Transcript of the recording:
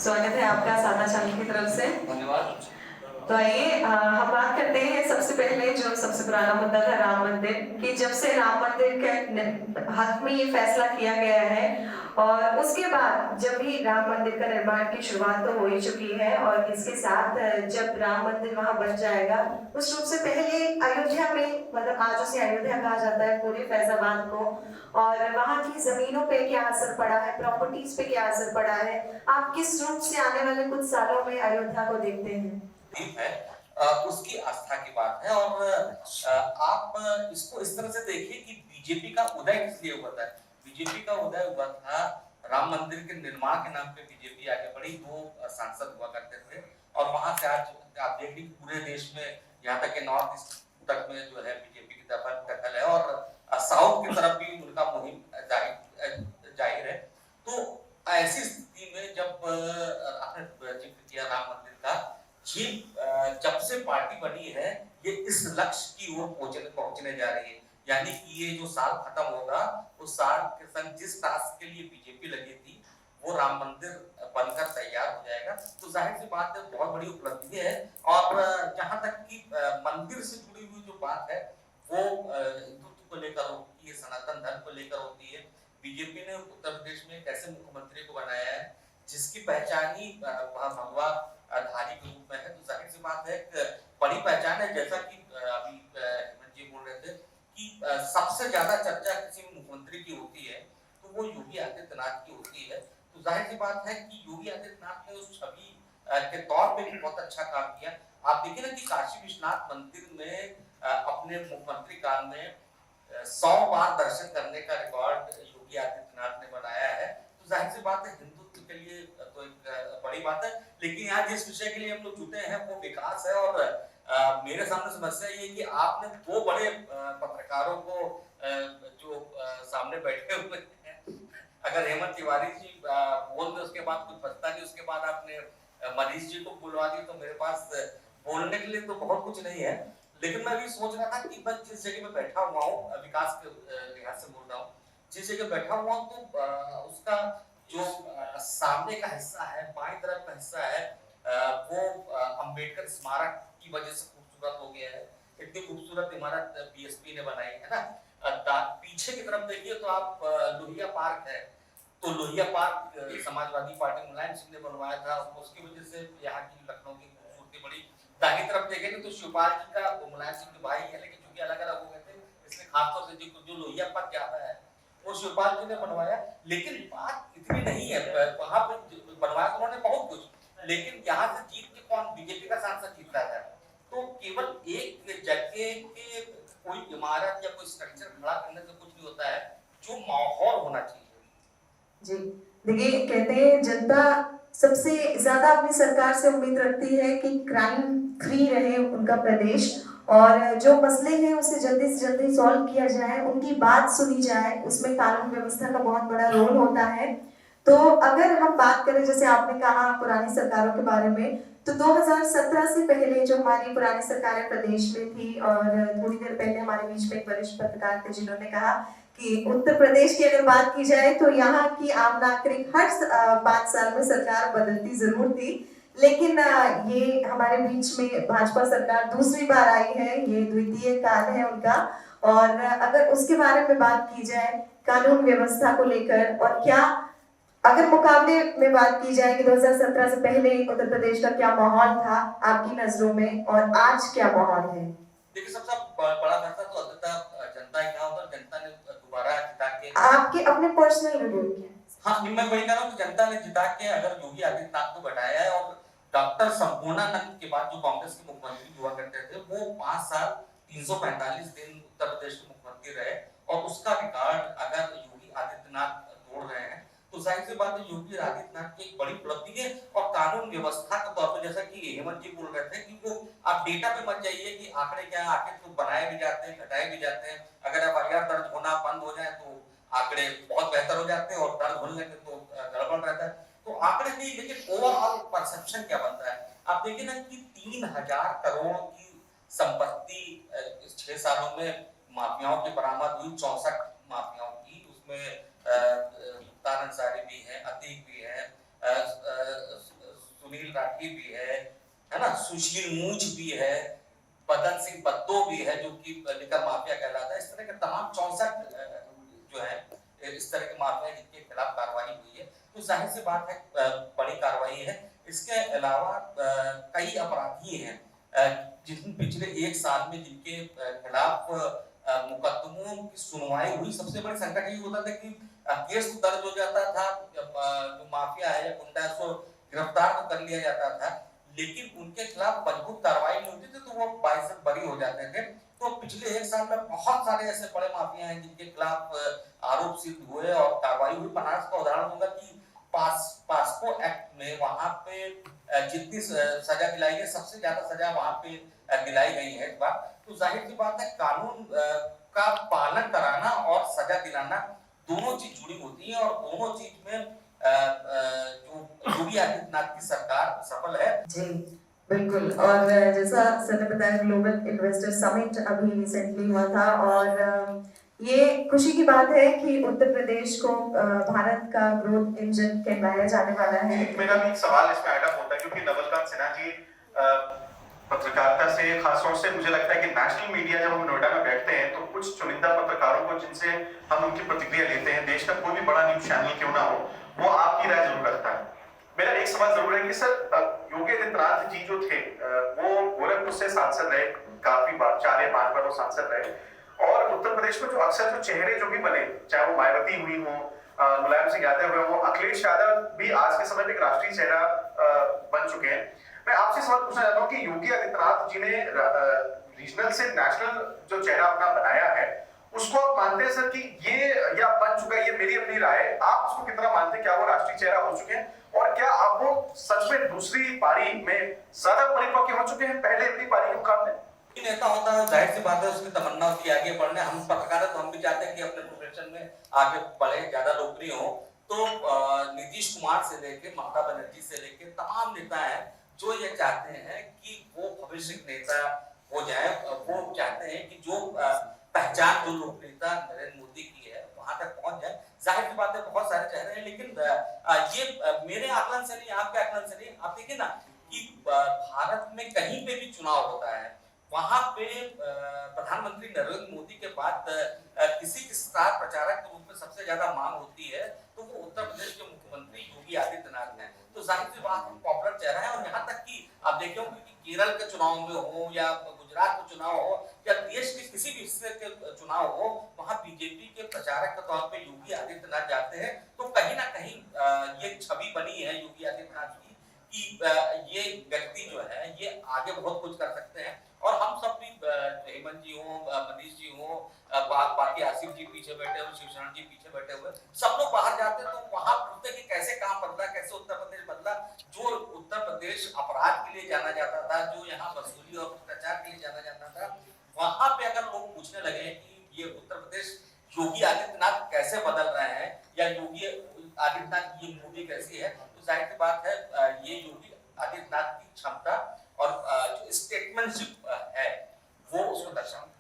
स्वागत है आपका साधना चैनल की तरफ से। धन्यवाद। तो आइए हम बात करते हैं सबसे पहले जो सबसे पुराना मुद्दा था राम मंदिर कि जब से राम मंदिर के हक में ये फैसला किया गया है और उसके बाद जब भी राम मंदिर का निर्माण की शुरुआत तो हो ही चुकी है और इसके साथ जब राम मंदिर वहां बन जाएगा उस रूप से पहले अयोध्या में मतलब आज उसे अयोध्या कहा जाता है पूरे फैजाबाद को और वहां की जमीनों पे क्या असर पड़ा है, प्रॉपर्टीज पे क्या असर पड़ा है, आप किस रूप से आने वाले कुछ सालों में अयोध्या को देखते हैं? है उसकी आस्था की बात है और आप इसको इस तरह से देखिए कि बीजेपी का उदय किस लिए हुआ था। बीजेपी का उदय हुआ था राम मंदिर के निर्माण के नाम पे बीजेपी आगे बढ़ी। दो सांसद हुआ करते थे और वहां से आज आप देखिए पूरे देश में यहाँ तक कि नॉर्थ ईस्ट तक में जो है बीजेपी की तरफ दखल है और साउथ की तरफ भी उनका मुहिम जाहिर है। तो ऐसी स्थिति में जब आपने जिक्र किया राम मंदिर का, ये जब से पार्टी बनी है ये इस लक्ष्य की ओर पहुंचने जा रही है। यानी कि ये जो साल खत्म होगा उस साल के संग जिस टास्क के लिए बीजेपी लगी थी वो राम मंदिर बनकर तैयार हो जाएगा। तो जाहिर सी बात है बहुत बड़ी उपलब्धि है। और जहां तक कि मंदिर से जुड़ी हुई जो बात है वो हिंदुत्व को लेकर होती है, सनातन धर्म को लेकर होती है। बीजेपी ने उत्तर प्रदेश में एक ऐसे मुख्यमंत्री को बनाया है जिसकी पहचान ही भगवा धारी के रूप में है। तो जाहिर सी बात है एक बड़ी पहचान है। जैसा कि अभी हेमंत जी बोल रहे थे कि सबसे ज्यादा चर्चा किसी मुख्यमंत्री की होती है तो वो योगी आदित्यनाथ की होती है। तो जाहिर सी बात है कि योगी आदित्यनाथ ने उस छवि के तौर पे भी बहुत अच्छा काम किया। आप देखिए ना कि काशी विश्वनाथ मंदिर में अपने मुख्यमंत्री काल में 100 बार दर्शन करने का रिकॉर्ड योगी आदित्यनाथ ने बनाया है। तो जाहिर सी बात है हिंदुत्व के लिए तो एक बड़ी बात है। लेकिन आज जिस विषय के लिए हम लोग जुटे हैं वो विकास है और मेरे सामने समस्या ये है कि आपने दो बड़े पत्रकारों को जो सामने बैठे हुए हैं, अगर हेमंत तिवारी जी बोल दे उसके बाद कुछ बचता नहीं, उसके बाद आपने मनीष जी को बुलवा दी, तो मेरे पास बोलने के लिए तो बहुत कुछ नहीं है। लेकिन मैं भी सोच रहा था कि मैं जिस जगह में बैठा हुआ हूँ विकास के लिहाज से बोल रहा हूँ, जिस जगह बैठा हुआ हूँ तो उसका जो सामने का हिस्सा है, बाईं तरफ का हिस्सा है, वो अंबेडकर स्मारक की वजह से खूबसूरत हो गया है। इतनी खूबसूरत इमारत बीएसपी ने बनाई है ना। पीछे की तरफ देखिए तो आप लोहिया पार्क है, तो लोहिया पार्क समाजवादी पार्टी मुलायम सिंह ने बनवाया था, उसकी वजह से यहाँ की लखनऊ की खूबसूरती बढ़ी। दाहिनी तरफ देखेंगे तो शिवपाल जी का मुलायम सिंह के भाई है, लेकिन चूंकि अलग अलग हो गए थे इसलिए खासतौर से जो लोहिया पार्क ज्यादा है वो शिवपाल जी ने बनवाया। लेकिन बात इतनी नहीं है, वहां पे बनवाया तो उन्होंने बहुत कुछ, लेकिन यहाँ से जीत के कौन बीजेपी का सांसद जीतता है। तो केवल एक जगह के कोई इमारत या कोई स्ट्रक्चर खड़ा करने से कुछ नहीं होता है, जो माहौल होना चाहिए। जी देखिए, कहते हैं जनता सबसे ज्यादा अपनी सरकार से उम्मीद रखती है कि क्राइम फ्री रहे उनका प्रदेश और जो मसले हैं उसे जल्दी से जल्दी सॉल्व किया जाए, उनकी बात सुनी जाए, उसमें कानून व्यवस्था का बहुत बड़ा रोल होता है। तो अगर हम बात करें जैसे आपने कहा पुरानी सरकारों के बारे में, तो 2017 से पहले जो हमारी पुरानी सरकारें प्रदेश में थी और थोड़ी देर पहले हमारे बीच में एक वरिष्ठ पत्रकार थे जिन्होंने कहा कि उत्तर प्रदेश की अगर बात की जाए तो यहाँ की आम नागरिक हर 5 साल में सरकार बदलती जरूर थी, लेकिन ये हमारे बीच में भाजपा सरकार दूसरी बार आई है, ये द्वितीय काल है उनका। और अगर उसके बारे में बात की जाए कानून व्यवस्था को लेकर और क्या अगर मुकाबले में बात की जाए कि 2017 से पहले उत्तर प्रदेश का क्या माहौल था आपकी नजरों में और आज क्या माहौल है? देखिए सबसे बड़ा फैसला तो अंततः जनता ही कहा होगा, जनता ने दोबारा जिता के आपके अपने पर्सनल रिव्यू क्या है? हाँ, मैं वही कह रहा हूँ कि जनता ने जिता के अगर योगी आदित्यनाथ को बैठाया है और डॉक्टर संपूर्णानंद के बाद जो कांग्रेस के मुख्यमंत्री हुआ करते थे वो 5 साल 345 दिन उत्तर प्रदेश के मुख्यमंत्री रहे और उसका रिकॉर्ड अगर योगी आदित्यनाथ तोड़ रहे हैं तो जाहिर सी बात है योगी आदित्यनाथ की एक बड़ी उपलब्धि है। और कानून व्यवस्था के तौर पर जैसा कि हेमंत जी बोल रहे थे कि वो आप डेटा पे मत जाइए कि आंकड़े क्या आके तो बनाए भी जाते हैं, घटाए भी जाते हैं। अगर एफआईआर दर्ज होना बंद हो जाए तो आंकड़े बहुत बेहतर हो जाते हैं और दर्ज होने लगे तो गड़बड़ रहता है। तो आंकड़े नहीं, लेकिन ओवरऑल परसेप्शन क्या बनता है। आप देखिए ना कि 3000 करोड़ की संपत्ति इस 6 सालों में माफियाओं की बरामद हुई, 64 माफियाओं की, उसमें मुख्तार अंसारी भी है, अतीक भी है, सुनील राठी भी है ना, सुशील मूंछ भी है, बदन सिंह बद्दो भी है जो कि लिकर माफिया कहलाता है। इस तरह के तमाम 64 जो है इस तरह के माफिया जिनके खिलाफ कार्रवाई हुई है, तो जाहिर सी बात है बड़ी कार्रवाई है। इसके अलावा कई अपराधी हैं जिन पिछले 1 साल में जिनके खिलाफ मुकदमों की सुनवाई हुई। सबसे बड़ी संकट ये होता था कि केस तो दर्ज हो जाता था, जो माफिया है या गुंडा है उसको गिरफ्तार तो कर लिया जाता था, लेकिन उनके खिलाफ मजबूत कार्रवाई नहीं होती थी तो वो बाइज्जत बरी हो जाते थे। तो पिछले 1 साल में बहुत सारे ऐसे बड़े माफिया हैं जिनके खिलाफ आरोप सिद्ध हुए और कार्रवाई हुई। बनारस का उदाहरण दूंगा कि पास्को एक्ट में वहां पे जितनी सजा दिलाई है, सबसे ज्यादा सजा वहां पे दिलाई गई है इस बार। तो जाहिर सी बात है कानून का पालन कराना और सजा दिलाना दोनों चीज जुड़ी होती है और दोनों चीज में जो योगी आदित्यनाथ की सरकार सफल है। जी बिल्कुल। और जैसा सर ने बताया, ग्लोबल इन्वेस्टर समिट अभी रिसेंटली हुआ था और ये खुशी की बात है कि उत्तर प्रदेश को भारत का ग्रोथ इंजन कहलाया जाने वाला है। मेरा भी एक सवाल इसमें ऐड होता है क्योंकि नवलकांत सिन्हा जी पत्रकारिता से खासतौर से मुझे लगता है कि नेशनल मीडिया जब हम नोएडा में बैठते हैं तो कुछ चुनिंदा पत्रकारों को जिनसे हम उनकी प्रतिक्रिया लेते हैं, देश का कोई भी बड़ा न्यूज चैनल क्यों ना हो, वो आपकी राय जरूर रखता है। मेरा एक सवाल जरूर है कि सर योगी आदित्यनाथ जी जो थे वो गोरखपुर से सांसद रहे, काफी बार 4 या 5 बार वो सांसद रहे, और उत्तर प्रदेश में जो अक्सर जो चेहरे जो भी बने, चाहे वो मायावती हुई हो, मुलायम सिंह यादव हुए हो, अखिलेश यादव भी आज के समय में एक राष्ट्रीय चेहरा बन चुके हैं। मैं आपसे सवाल पूछना चाहता हूँ कि योगी आदित्यनाथ जी ने रीजनल से नेशनल जो चेहरा अपना बनाया है, उसको आप मानते हैं सर कि ये या बन चुका है? ये मेरी अपनी राय है, आप उसको कितना मानते हैं? क्या वो राष्ट्रीय चेहरा हो चुके हैं और क्या आप वो सच में दूसरी पारी में ज्यादा परिपक्व हो चुके हैं पहले अपनी पारी के मुकाबले? नेता होता है, जाहिर सी बात है उसकी तमन्ना होती है आगे बढ़ने। हम पत्रकार तो हम भी चाहते हैं कि अपने प्रोफेशन में आगे बढ़े, ज्यादा लोकप्रिय हो। तो नीतीश कुमार से लेके ममता बनर्जी से लेके तमाम नेता हैं जो ये चाहते हैं कि वो भविष्य नेता हो जाए। वो चाहते हैं कि जो पहचान जो लोकप्रियता नरेंद्र मोदी की है वहां तक पहुंच जाए। जाहिर सी बात है बहुत सारे चेहरे हैं, लेकिन ये मेरे आकलन से नहीं, आपके आकलन से नहीं। आप देखिए ना कि भारत में कहीं पे भी चुनाव होता है, वहां पे प्रधानमंत्री नरेंद्र मोदी के बाद किसी की स्टार प्रचारक के रूप में सबसे ज्यादा मांग होती है तो वो उत्तर प्रदेश के मुख्यमंत्री योगी आदित्यनाथ हैं। तो जाहिर सी बात है पॉपुलर चेहरा है। और यहाँ तक कि आप देखे होंगे कि केरल के चुनाव में हो या गुजरात के चुनाव हो या देश के किसी भी हिस्से के चुनाव हो, वहां बीजेपी के प्रचारक के तौर पे योगी आदित्यनाथ जाते हैं। तो कहीं ना कहीं ये छवि बनी है योगी आदित्यनाथ की कि ये व्यक्ति जो है ये आगे बहुत कुछ कर सकते हैं। और हम सब भी हेमंत जी हो, मनीष जी हो, बाकी आसिफ जी पीछे बैठे हुए, शिवशरण जी पीछे बैठे हुए, सब लोग बाहर जाते तो वहां पूछते कि कैसे काम बदला, कैसे उत्तर प्रदेश बदला। जो उत्तर प्रदेश अपराध के लिए जाना जाता था, जो यहाँ वसूली और भ्रष्टाचार के लिए जाना जाता था, वहां पे अगर लोग पूछने लगे कि ये उत्तर प्रदेश योगी आदित्यनाथ कैसे बदल रहे हैं या योगी आदित्यनाथ की मूवी कैसी है, तो जाहिर सी बात है ये योगी आदित्यनाथ की क्षमता और जो स्टेटमेंटशिप है वो उसको दर्शाता है।